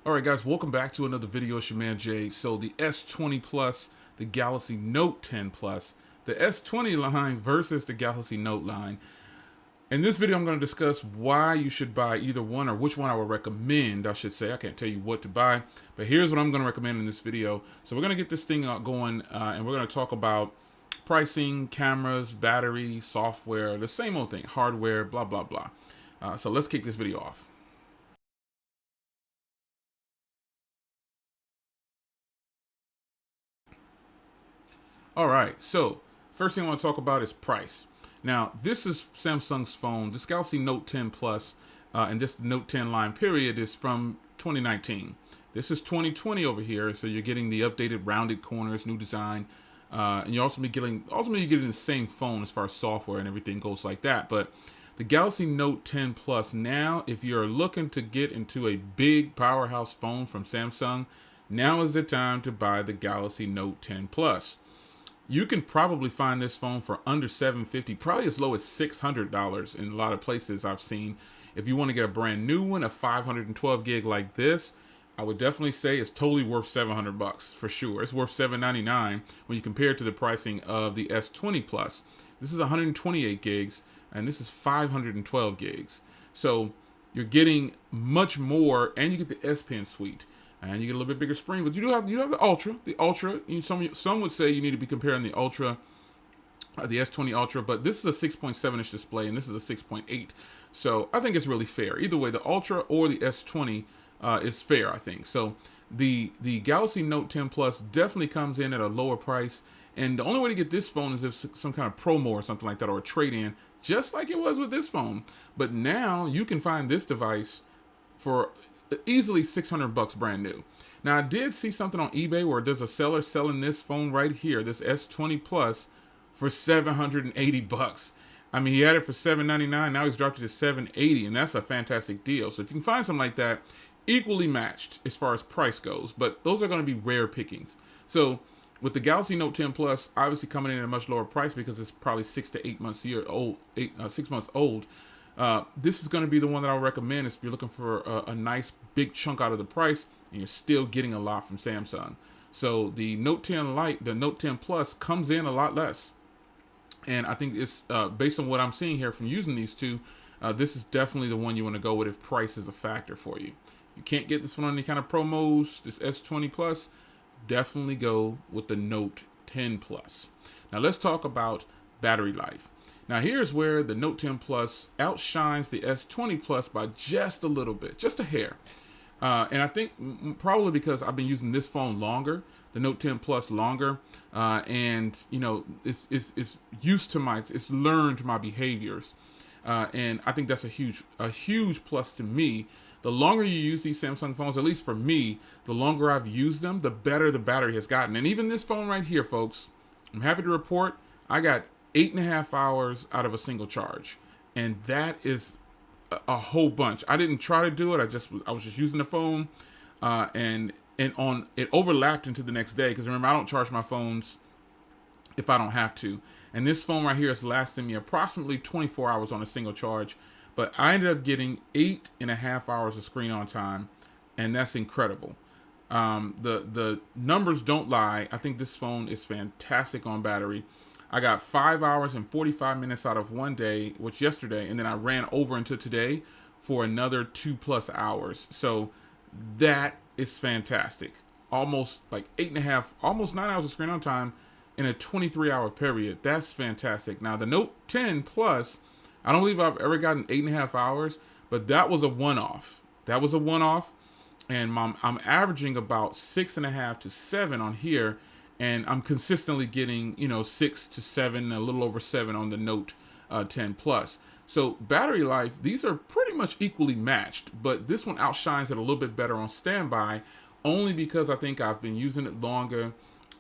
All right, guys, welcome back to another video. It's your man Jay. So the S20 Plus, the Galaxy Note 10 Plus, the S20 line versus the Galaxy Note line. In this video, I'm going to discuss why you should buy either one, or which one I would recommend, I should say. I can't tell you what to buy, but here's what I'm going to recommend in this video. So we're going to get this thing going, and we're going to talk about pricing, cameras, battery, software, the same old thing, hardware, blah, blah, blah. So let's kick this video off. All right, so first thing I want to talk about is price. Now, this is Samsung's phone. This Galaxy Note 10 Plus and this Note 10 line period is from 2019. This is 2020 over here, so you're getting the updated rounded corners, new design, and you're also getting the same phone as far as software and everything goes like that. But the Galaxy Note 10 Plus now, if you're looking to get into a big powerhouse phone from Samsung, now is the time to buy the Galaxy Note 10 Plus. You can probably find this phone for under $750, probably as low as $600 in a lot of places I've seen. If you want to get a brand new one, a 512 gig like this, I would definitely say it's totally worth $700 for sure. It's worth $799 when you compare it to the pricing of the S20 Plus. This is 128 gigs, and this is 512 gigs. So you're getting much more, and you get the S Pen suite. And you get a little bit bigger screen, but you have the Ultra. The Ultra, some would say you need to be comparing the Ultra, the S20 Ultra, but this is a 6.7-inch display, and this is a 6.8. So I think it's really fair. Either way, the Ultra or the S20 is fair, I think. So the Galaxy Note 10 Plus definitely comes in at a lower price, and the only way to get this phone is if some kind of promo or something like that, or a trade-in, just like it was with this phone. But now you can find this device for easily $600 brand new. Now, I did see something on eBay where there's a seller selling this phone right here, this S20 Plus, for $780. I mean, he had it for $799. Now he's dropped it to $780, and that's a fantastic deal. So if you can find something like that, equally matched as far as price goes, but those are going to be rare pickings. So with the Galaxy Note 10 Plus, obviously coming in at a much lower price because it's probably 6 to 8 months old. This is going to be the one that I'll recommend if you're looking for a nice big chunk out of the price and you're still getting a lot from Samsung. So the Note 10 Lite, the Note 10 Plus comes in a lot less. And I think it's based on what I'm seeing here from using these two, this is definitely the one you want to go with if price is a factor for you. If you can't get this one on any kind of promos, this S20 Plus, definitely go with the Note 10 Plus. Now let's talk about battery life. Now here's where the Note 10 Plus outshines the S20 Plus by just a little bit, just a hair. And I think probably because I've been using this phone longer, the Note 10 Plus longer, and you know it's used to it's learned my behaviors, and I think that's a huge plus to me. The longer you use these Samsung phones, at least for me, the longer I've used them, the better the battery has gotten. And even this phone right here, folks, I'm happy to report I got 8.5 hours out of a single charge, and that is a whole bunch. I didn't try to do it. I was just using the phone, and on it overlapped into the next day because remember I don't charge my phones if I don't have to. And this phone right here is lasting me approximately 24 hours on a single charge, but I ended up getting 8.5 hours of screen on time, and that's incredible. The numbers don't lie. I think this phone is fantastic on battery. I got 5 hours and 45 minutes out of one day, which yesterday, and then I ran over into today for another 2+ hours. So that is fantastic. Almost like 8.5, almost 9 hours of screen on time in a 23-hour period. That's fantastic. Now the Note 10 Plus, I don't believe I've ever gotten 8.5 hours, but that was a one-off. And I'm averaging about 6.5 to 7 on here. And I'm consistently getting, 6 to 7, a little over 7 on the Note 10 Plus. So battery life, these are pretty much equally matched, but this one outshines it a little bit better on standby, only because I think I've been using it longer,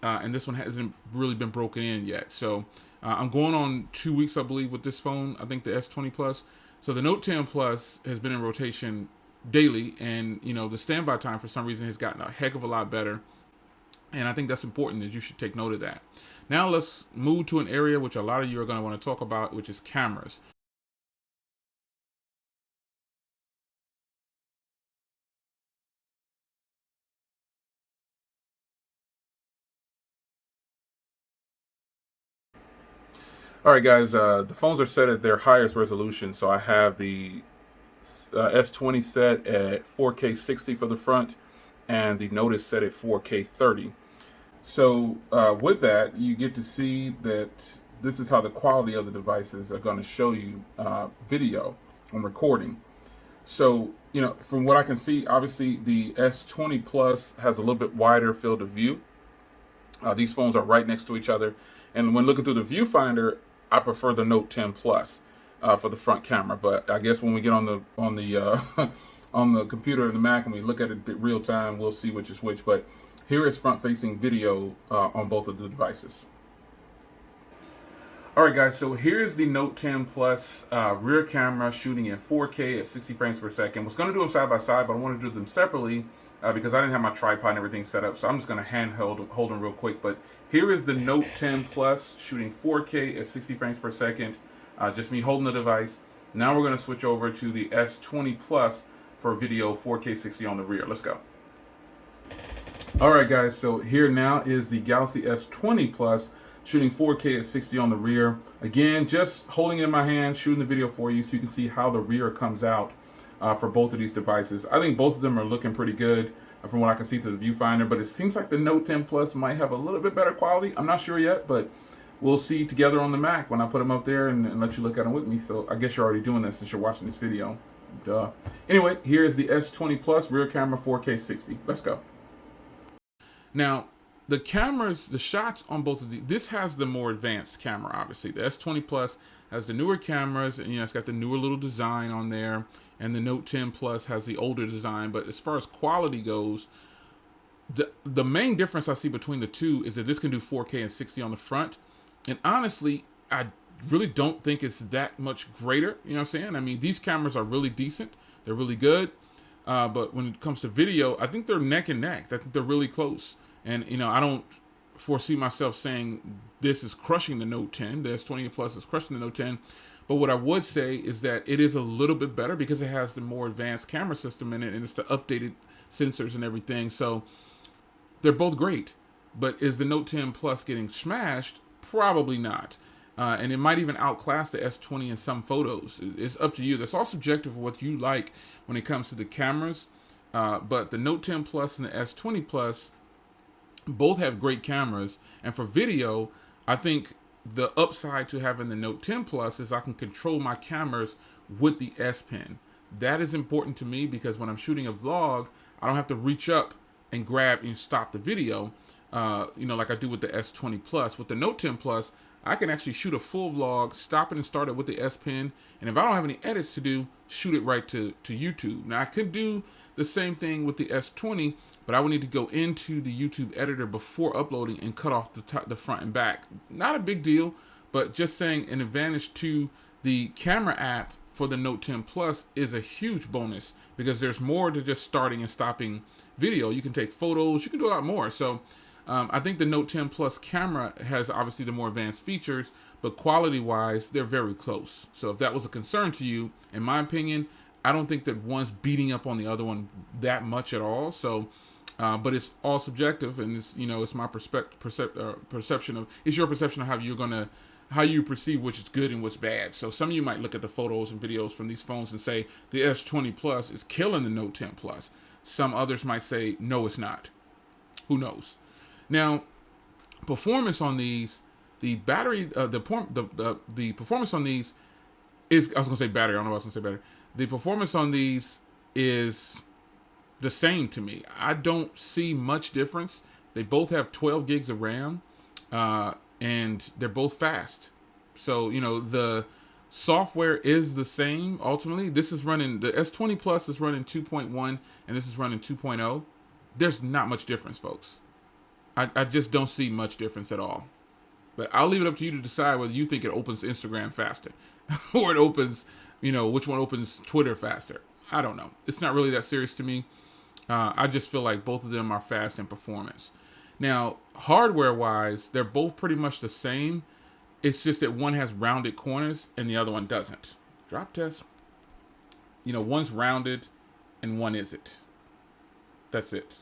and this one hasn't really been broken in yet. So I'm going on 2 weeks, I believe, with this phone. I think the S20 Plus. So the Note 10 Plus has been in rotation daily, and the standby time for some reason has gotten a heck of a lot better. And I think that's important that you should take note of that. Now let's move to an area which a lot of you are going to want to talk about, which is cameras. All right, guys, the phones are set at their highest resolution. So I have the S20 set at 4K 60 for the front, and the Note is set at 4K 30. So with that, you get to see that this is how the quality of the devices are going to show you video on recording. So, from what I can see, obviously the S20 Plus has a little bit wider field of view. These phones are right next to each other. And when looking through the viewfinder, I prefer the Note 10 Plus for the front camera. But I guess when we get on the on the computer and the Mac and we look at it real time, we'll see which is which. But here is front-facing video on both of the devices. All right, guys, so here's the Note 10 Plus rear camera shooting in 4K at 60 frames per second. I was going to do them side by side, but I want to do them separately because I didn't have my tripod and everything set up. So I'm just going to hold them real quick. But here is the Note 10 Plus shooting 4K at 60 frames per second. Just me holding the device. Now we're going to switch over to the S20 Plus for video 4K 60 on the rear. Let's go. All right, guys, so here now is the Galaxy S20 Plus shooting 4K at 60 on the rear. Again, just holding it in my hand, shooting the video for you so you can see how the rear comes out for both of these devices. I think both of them are looking pretty good from what I can see through the viewfinder, but it seems like the Note 10 Plus might have a little bit better quality. I'm not sure yet, but we'll see together on the Mac when I put them up there and let you look at them with me. So I guess you're already doing this since you're watching this video. Duh. Anyway, here is the S20 Plus rear camera 4K 60. Let's go. Now, the cameras, the shots on both of these, this has the more advanced camera, obviously. The S20 Plus has the newer cameras, and it's got the newer little design on there, and the Note 10 Plus has the older design. But as far as quality goes, the main difference I see between the two is that this can do 4K and 60 on the front. And honestly, I really don't think it's that much greater. You know what I'm saying? I mean, these cameras are really decent. They're really good. But when it comes to video, I think they're neck and neck. I think they're really close. And, I don't foresee myself saying this is crushing the Note 10. The S20 Plus is crushing the Note 10. But what I would say is that it is a little bit better because it has the more advanced camera system in it, and it's the updated sensors and everything. So they're both great. But is the Note 10 Plus getting smashed? Probably not. And it might even outclass the S20 in some photos. It's up to you. That's all subjective of what you like when it comes to the cameras. But the Note 10 Plus and the S20 Plus both have great cameras. And for video, I think the upside to having the Note 10 Plus is I can control my cameras with the S Pen. That is important to me because when I'm shooting a vlog, I don't have to reach up and grab and stop the video, like I do with the S20 Plus. With the Note 10 Plus, I can actually shoot a full vlog, stop it and start it with the S Pen. And if I don't have any edits to do, shoot it right to YouTube. Now, I could do the same thing with the S20, but I would need to go into the YouTube editor before uploading and cut off the front and back. Not a big deal, but just saying an advantage to the camera app for the Note 10 Plus is a huge bonus because there's more to just starting and stopping video. You can take photos, you can do a lot more. So I think the Note 10 Plus camera has obviously the more advanced features, but quality-wise, they're very close. So if that was a concern to you, in my opinion, I don't think that one's beating up on the other one that much at all. So, but it's all subjective, and it's my perception of, it's your perception of how you perceive which is good and what's bad. So some of you might look at the photos and videos from these phones and say the S20 Plus is killing the Note 10 Plus. Some others might say no, it's not. Who knows? Now, performance on these, the battery, the performance on these is, I was gonna say battery. I don't know what I was gonna say battery. The performance on these is the same to me. I don't see much difference. They both have 12 gigs of RAM, and they're both fast. So, the software is the same ultimately. This is running, the S20 Plus is running 2.1, and this is running 2.0. There's not much difference, folks. I just don't see much difference at all. But I'll leave it up to you to decide whether you think it opens Instagram faster or it opens, which one opens Twitter faster. I don't know. It's not really that serious to me. I just feel like both of them are fast in performance. Now, hardware-wise, they're both pretty much the same. It's just that one has rounded corners and the other one doesn't. Drop test. One's rounded and one isn't. That's it.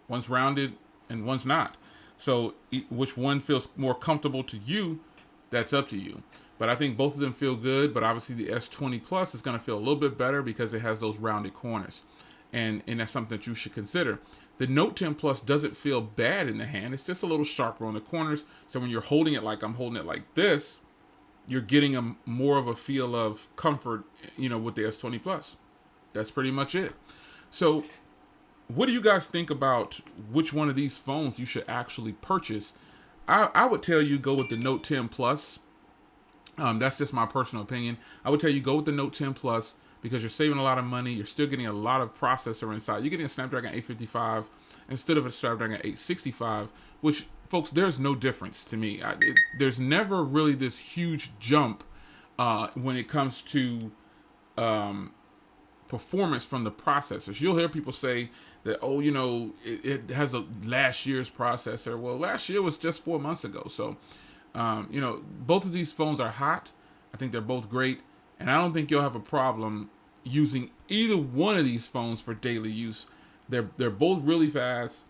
One's rounded and one's not. So which one feels more comfortable to you that's up to you. But I think both of them feel good. But obviously the S20 Plus is going to feel a little bit better because it has those rounded corners, and that's something that you should consider. The Note 10 Plus doesn't feel bad in the hand. It's just a little sharper on the corners. So when you're holding it like I'm holding it like this, you're getting a more of a feel of comfort, with the S20 Plus. That's pretty much it. So what do you guys think about which one of these phones you should actually purchase? I would tell you go with the Note 10 Plus. That's just my personal opinion. I would tell you go with the Note 10 Plus because you're saving a lot of money. You're still getting a lot of processor inside. You're getting a Snapdragon 855 instead of a Snapdragon 865, which, folks, there's no difference to me. There's never really this huge jump when it comes to performance from the processors. You'll hear people say that, it has a last year's processor. Well, last year was just 4 months ago. So, both of these phones are hot. I think they're both great. And I don't think you'll have a problem using either one of these phones for daily use. They're both really fast.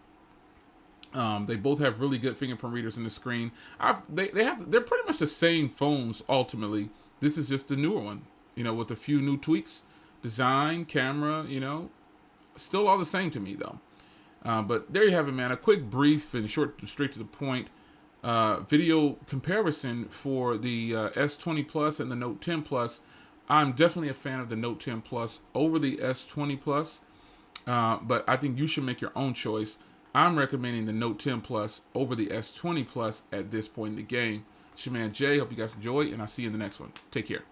They both have really good fingerprint readers in the screen. They're pretty much the same phones ultimately. This is just the newer one, with a few new tweaks. Design, camera, still all the same to me though. But there you have it, man. A quick, brief, and short, straight to the point video comparison for the S20 Plus and the Note 10 Plus. I'm definitely a fan of the Note 10 Plus over the S20 Plus, but I think you should make your own choice. I'm recommending the Note 10 Plus over the S20 Plus at this point in the game. It's your man Jay. Hope you guys enjoy, and I'll see you in the next one. Take care.